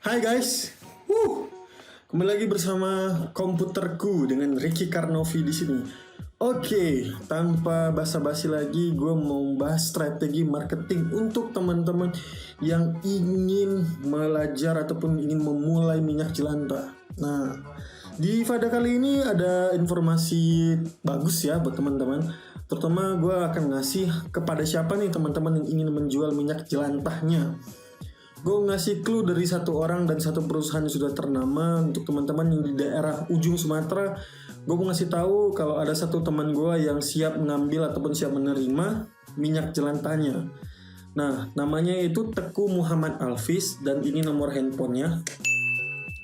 Hai guys, kembali lagi bersama komputerku dengan Ricky Karnovi di sini. Oke, tanpa basa-basi lagi, gue mau bahas strategi marketing untuk teman-teman yang ingin belajar ataupun ingin memulai minyak jelantah. Nah, di pada kali ini ada informasi bagus ya buat teman-teman. Terutama gue akan ngasih kepada siapa nih teman-teman yang ingin menjual minyak jelantahnya. Gue ngasih clue dari satu orang dan satu perusahaan yang sudah ternama untuk teman-teman yang di daerah ujung Sumatera. Gue mau ngasih tahu kalau ada satu teman gue yang siap mengambil ataupun siap menerima minyak jelantahnya. Nah, namanya itu Teku Muhammad Alfis dan ini nomor handphonenya.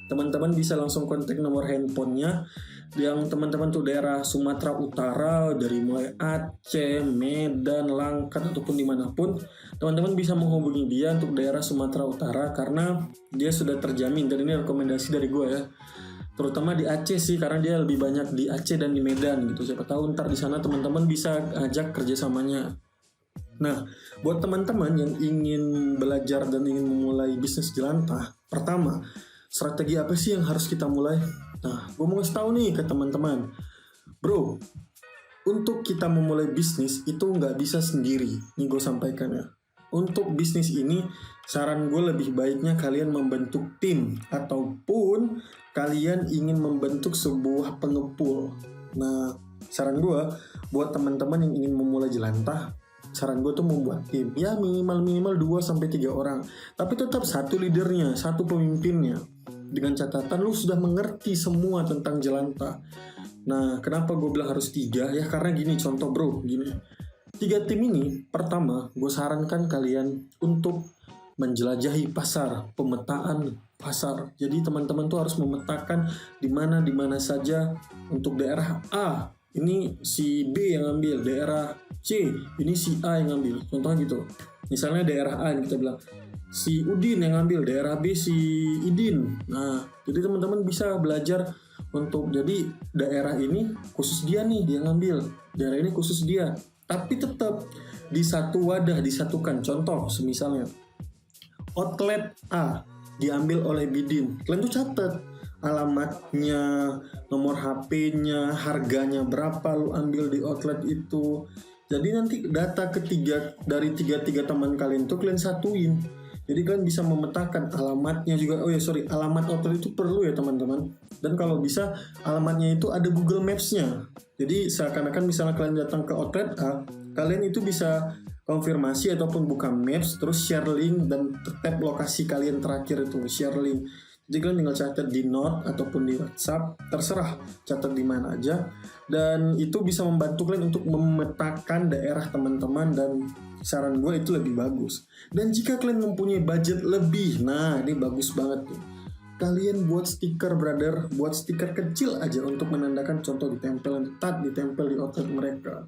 Teman-teman bisa langsung kontak nomor handphonenya. Yang teman-teman tuh daerah Sumatera Utara, dari mulai Aceh, Medan, Langkat ataupun dimanapun, teman-teman bisa menghubungi dia untuk daerah Sumatera Utara karena dia sudah terjamin, dan ini rekomendasi dari gue ya, terutama di Aceh sih, karena dia lebih banyak di Aceh dan di Medan gitu. Siapa tahu ntar di sana teman-teman bisa ajak kerjasamanya. Nah, buat teman-teman yang ingin belajar dan ingin memulai bisnis jelantah, pertama, strategi apa sih yang harus kita mulai? Nah, gue mau kasih tahu nih ke teman-teman, bro, untuk kita memulai bisnis itu nggak bisa sendiri. Nih gue sampaikan ya. Untuk bisnis ini, saran gue lebih baiknya kalian membentuk tim ataupun kalian ingin membentuk sebuah pengepul. Nah, saran gue buat teman-teman yang ingin memulai jelantah, saran gue tuh membuat tim. Ya minimal 2-3 orang. Tapi tetap satu leadernya, satu pemimpinnya. Dengan catatan lu sudah mengerti semua tentang jelantah. Nah, kenapa gue bilang harus 3? Ya karena gini, contoh bro, gini. 3 tim ini, pertama, gue sarankan kalian untuk menjelajahi pasar, pemetaan pasar. Jadi teman-teman tuh harus memetakan di mana saja. Untuk daerah A, ini si B yang ambil, daerah C, ini si A yang ambil. Contohnya gitu. Misalnya daerah A yang kita bilang, si Udin yang ngambil, daerah B si Idin. Nah, jadi teman-teman bisa belajar untuk, jadi daerah ini khusus dia nih, dia ngambil. Daerah ini khusus dia. Tapi tetap di satu wadah, disatukan. Contoh, semisalnya outlet A diambil oleh Bidin. Kalian tuh catat alamatnya, nomor HP-nya, harganya berapa lu ambil di outlet itu. Jadi nanti data ketiga dari tiga teman kalian tuh kalian satuin. Jadi kalian bisa memetakan alamatnya juga. Alamat outlet itu perlu ya teman-teman. Dan kalau bisa alamatnya itu ada Google Maps-nya. Jadi seakan-akan misalnya kalian datang ke outlet A, kalian itu bisa konfirmasi ataupun buka maps, terus share link dan tap lokasi kalian terakhir itu share link. Jadi kalian tinggal catat di note ataupun di WhatsApp, terserah catat di mana aja. Dan itu bisa membantu kalian untuk memetakan daerah teman-teman, dan saran gue itu lebih bagus. Dan jika kalian mempunyai budget lebih, nah ini bagus banget tuh. Kalian buat stiker brother, buat stiker kecil aja untuk menandakan, contoh ditempel di outlet mereka.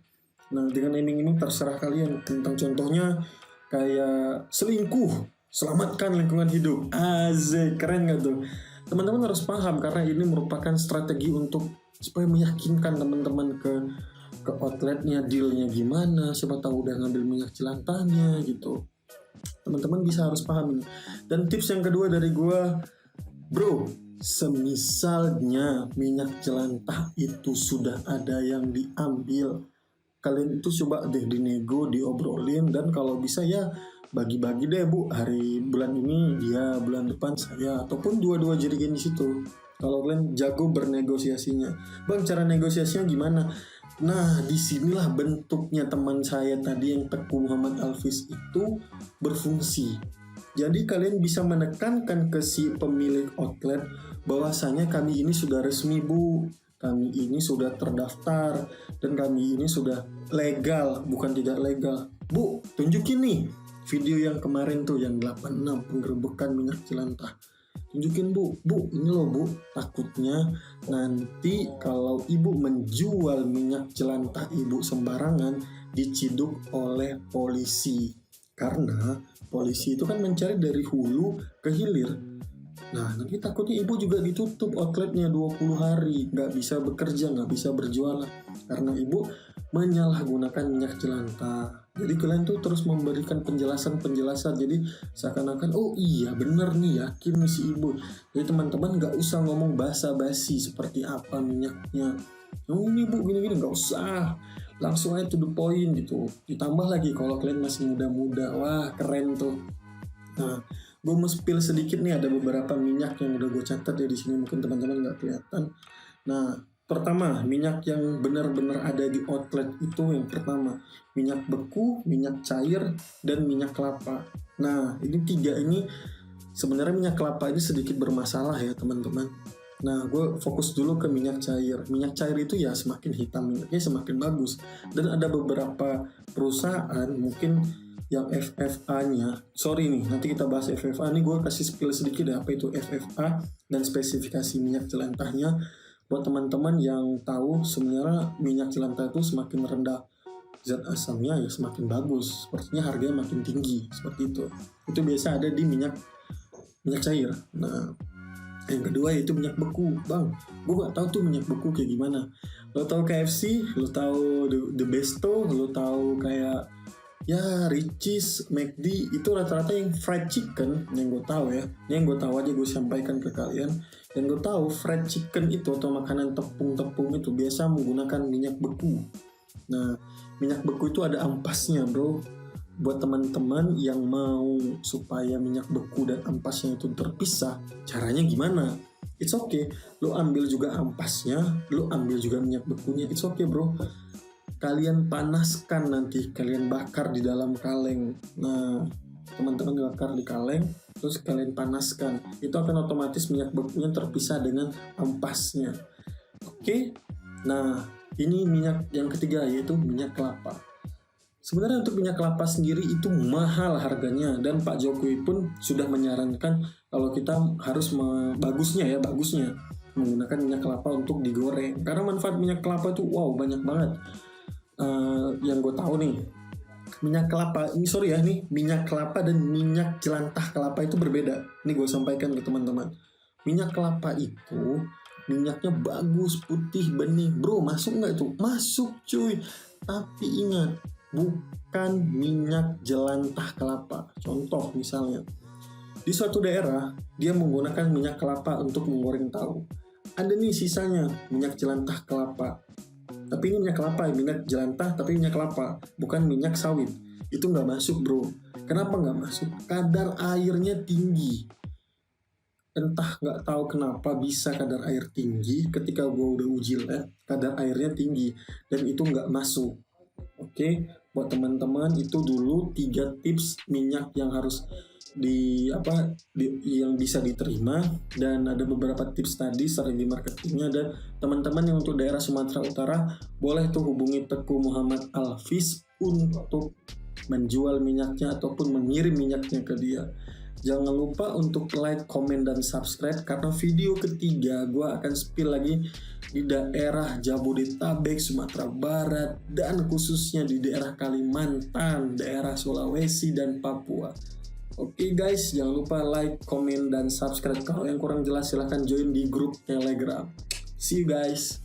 Nah dengan ini terserah kalian. Tentang contohnya kayak selingkuh, selamatkan lingkungan hidup. Asik, keren gak tuh? Teman-teman harus paham karena ini merupakan strategi untuk supaya meyakinkan teman-teman ke outletnya, dealnya gimana, siapa tahu udah ngambil minyak jelantahnya gitu. Teman-teman bisa harus paham ini. Dan tips yang kedua dari gue, bro, semisalnya minyak jelantah itu sudah ada yang diambil, kalian itu coba deh dinego, diobrolin, dan kalau bisa ya bagi-bagi deh, bu, hari bulan ini dia, bulan depan saya, ataupun dua-dua jadikan di situ. Kalau kalian jago bernegosiasinya, bang, cara negosiasinya gimana? Nah, disinilah bentuknya teman saya tadi yang Teku Muhammad Alfis itu berfungsi. Jadi kalian bisa menekankan ke si pemilik outlet bahwasanya kami ini sudah resmi, bu, kami ini sudah terdaftar, dan kami ini sudah legal, bukan tidak legal. Bu, tunjukin nih video yang kemarin tuh, yang 86 penggerbekan minyak jelantah. Tunjukin, bu, ini loh, bu, takutnya nanti kalau ibu menjual minyak jelantah ibu sembarangan diciduk oleh polisi. Karena polisi itu kan mencari dari hulu ke hilir. Nah, nanti takutnya ibu juga ditutup outletnya 20 hari, nggak bisa bekerja, nggak bisa berjualan, karena ibu menyalahgunakan minyak jelantah. Jadi kalian tuh terus memberikan penjelasan. Jadi seakan-akan oh iya bener nih, yakin nih si ibu. Jadi teman-teman nggak usah ngomong basa-basi seperti apa minyaknya. Oh ini bu gini-gini, nggak usah. Langsung aja to the point gitu. Ditambah lagi kalau kalian masih muda-muda, wah keren tuh. Nah, gue mau spill sedikit nih, ada beberapa minyak yang udah gue catat ya di sini, mungkin teman-teman nggak kelihatan. Nah, pertama, minyak yang benar-benar ada di outlet itu yang pertama, minyak beku, minyak cair, dan minyak kelapa. Nah, ini tiga ini sebenarnya minyak kelapa ini sedikit bermasalah ya teman-teman. Nah, gue fokus dulu ke minyak cair. Minyak cair itu ya semakin hitam minyaknya semakin bagus. Dan ada beberapa perusahaan mungkin yang FFA-nya, sorry nih, nanti kita bahas FFA nih, gue kasih spill sedikit ya, apa itu FFA dan spesifikasi minyak jelantahnya. Buat teman-teman yang tahu sebenarnya minyak jelantah itu semakin rendah zat asamnya ya semakin bagus, sepertinya harganya makin tinggi, seperti itu. Itu biasa ada di minyak cair. Nah, yang kedua yaitu minyak beku. Bang, gue gak tahu tuh minyak beku kayak gimana. Lo tahu KFC, lo tahu The Besto, lo tahu kayak ya Richeese, McD, itu rata-rata yang fried chicken yang gue tahu ya. Ini yang gue tahu aja gue sampaikan ke kalian. Yang gue tahu fried chicken itu atau makanan tepung-tepung itu biasa menggunakan minyak beku. Nah, minyak beku itu ada ampasnya, bro. Buat teman-teman yang mau supaya minyak beku dan ampasnya itu terpisah, caranya gimana? It's okay, lo ambil juga ampasnya, lo ambil juga minyak bekunya, it's okay bro. Kalian panaskan nanti, kalian bakar di dalam kaleng. Nah, teman-teman bakar di kaleng, terus kalian panaskan. Itu akan otomatis minyak bekunya terpisah dengan ampasnya. Oke, nah ini minyak yang ketiga yaitu minyak kelapa. Sebenarnya untuk minyak kelapa sendiri itu mahal harganya, dan Pak Jokowi pun sudah menyarankan kalau kita harus bagusnya menggunakan minyak kelapa untuk digoreng, karena manfaat minyak kelapa itu wow banyak banget. Yang gue tahu nih, minyak kelapa ini minyak kelapa dan minyak jelantah kelapa itu berbeda. Ini gue sampaikan ke teman-teman. Minyak kelapa itu minyaknya bagus, putih, bening, bro. Masuk nggak itu? Masuk cuy. Tapi ingat, bukan minyak jelantah kelapa. Contoh misalnya, di suatu daerah dia menggunakan minyak kelapa untuk menggoreng tahu. Ada nih sisanya minyak jelantah kelapa. Tapi ini minyak kelapa, minyak jelantah tapi minyak kelapa, bukan minyak sawit. Itu nggak masuk bro. Kenapa nggak masuk? Kadar airnya tinggi. Entah nggak tahu kenapa bisa kadar air tinggi. Ketika gue udah uji lab, kadar airnya tinggi dan itu nggak masuk. Oke, buat teman-teman itu dulu 3 tips minyak yang harus yang bisa diterima, dan ada beberapa tips tadi strategi marketingnya. Dan teman-teman yang untuk daerah Sumatera Utara boleh tuh hubungi Teguh Muhammad Alfiz untuk menjual minyaknya ataupun mengirim minyaknya ke dia. Jangan lupa untuk like, komen, dan subscribe, karena video ketiga gue akan spill lagi di daerah Jabodetabek, Sumatera Barat, dan khususnya di daerah Kalimantan, daerah Sulawesi, dan Papua. Oke guys, jangan lupa like, komen, dan subscribe. Kalau yang kurang jelas silahkan join di grup Telegram. See you guys.